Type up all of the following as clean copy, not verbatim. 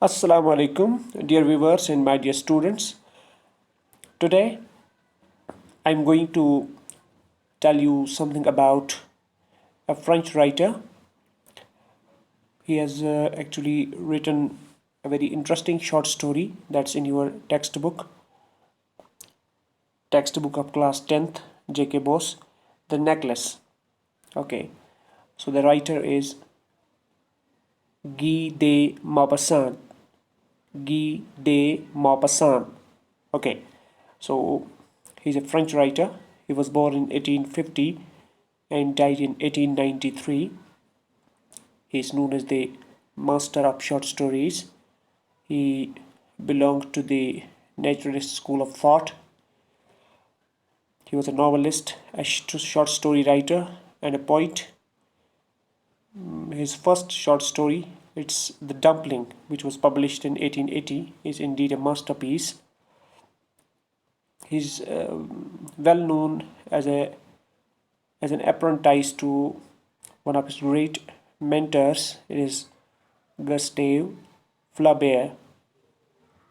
Assalamu alaikum, dear viewers and my dear students. Today I'm going to tell you something about a French writer. He has actually written a very interesting short story that's in your textbook of class 10th, J.K. Bose, The Necklace. Okay, so the writer is Guy de Maupassant. Guy de Maupassant. Okay, so he's a French writer. He was born in 1850 and died in 1893. He is known as the master of short stories. He belonged to the naturalist school of thought. He was a novelist, a short story writer, and a poet. His first short story, it's The Dumpling, which was published in 1880, is indeed a masterpiece. He's well known as an apprentice to one of his great mentors. It is Gustave Flaubert.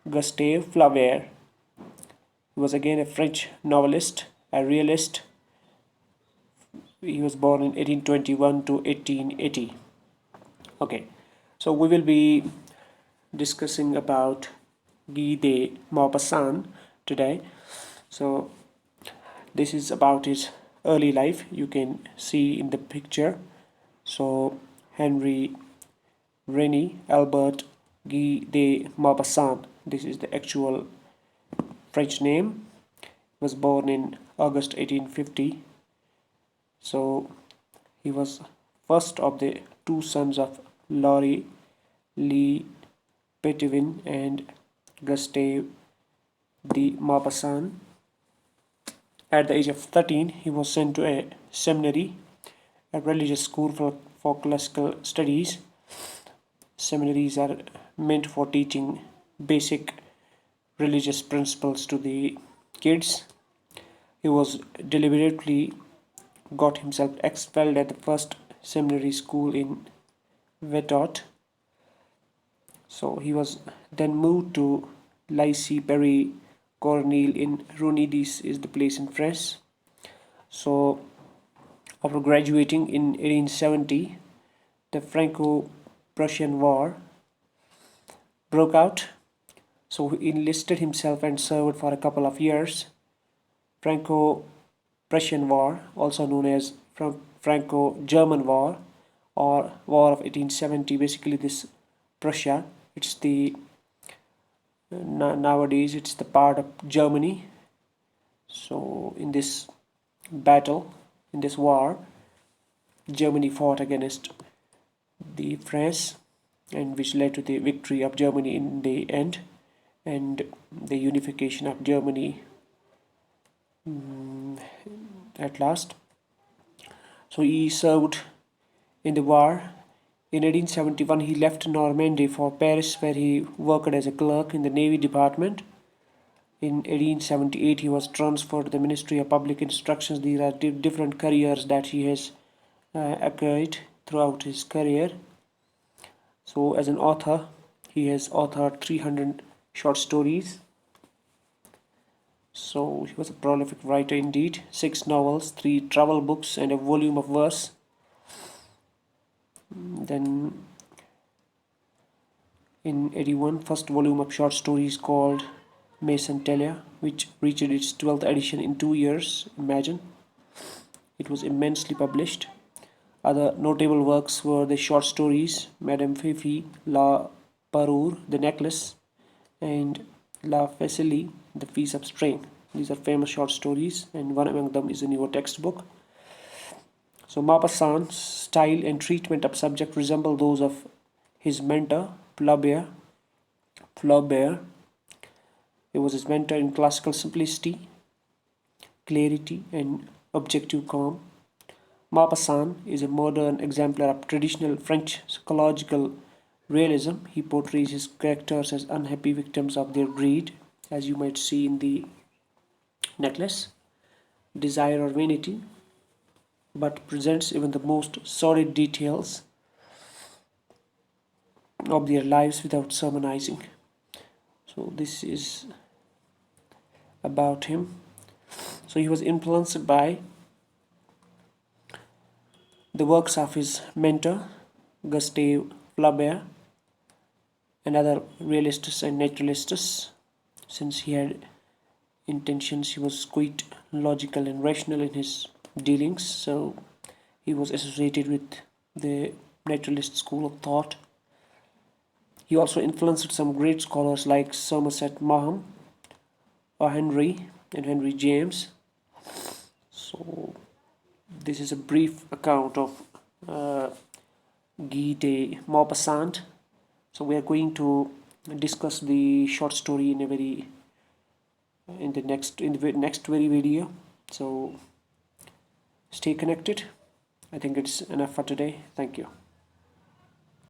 Gustave Flaubert. He was again a French novelist, a realist. He was born in 1821 to 1880. Okay, so we will be discussing about Guy de Maupassant today. So this is about his early life. You can see in the picture. So Henry René Albert Guy de Maupassant. This is the actual French name. He was born in August 1850. So he was first of the two sons of Laurie Lee Petivin and Gustave de Maupassant. At the age of 13, he was sent to a seminary, a religious school for classical studies. Seminaries are meant for teaching basic religious principles to the kids. He was deliberately got himself expelled at the first seminary school in Vetot. So he was then moved to Lycée Paris Corneille in Rony. This is the place in France. So after graduating in 1870, the Franco Prussian War broke out. So he enlisted himself and served for a couple of years. Franco Prussian War, also known as Franco-German War or War of 1870. Basically, this Prussia, it's the nowadays it's the part of Germany. So in this battle, in this war, Germany fought against the France, and which led to the victory of Germany in the end and the unification of Germany at last. So he served in the war. In 1871, he left Normandy for Paris, where he worked as a clerk in the Navy Department. In 1878, he was transferred to the Ministry of Public Instructions. These are different careers that he has acquired throughout his career. So, as an author, he has authored 300 short stories. So, he was a prolific writer indeed. 6 novels, 3 travel books, and a volume of verse. Then in 81, first volume of short stories called Maison Telia, which reached its 12th edition in 2 years. Imagine. It was immensely published. Other notable works were the short stories Madame Fifi, La Parure, The Necklace, and La Facile, The Feast of Spring. These are famous short stories, and one among them is in your textbook. So Maupassant's style and treatment of subject resemble those of his mentor, Flaubert. He was his mentor in classical simplicity, clarity, and objective calm. Maupassant is a modern exemplar of traditional French psychological realism. He portrays his characters as unhappy victims of their greed, as you might see in The Necklace, desire or vanity, but presents even the most sordid details. of their lives without sermonizing. So this is about him. So he was influenced by the works of his mentor, Gustave Flaubert, and other realists and naturalists. Since he had intentions, he was quite logical and rational in his dealings, so he was associated with the naturalist school of thought. He also influenced some great scholars like Somerset Maugham or Henry James. So this is a brief account of Guy de Maupassant. So we are going to discuss the short story in the next very video. So stay connected. I think it's enough for today. Thank you.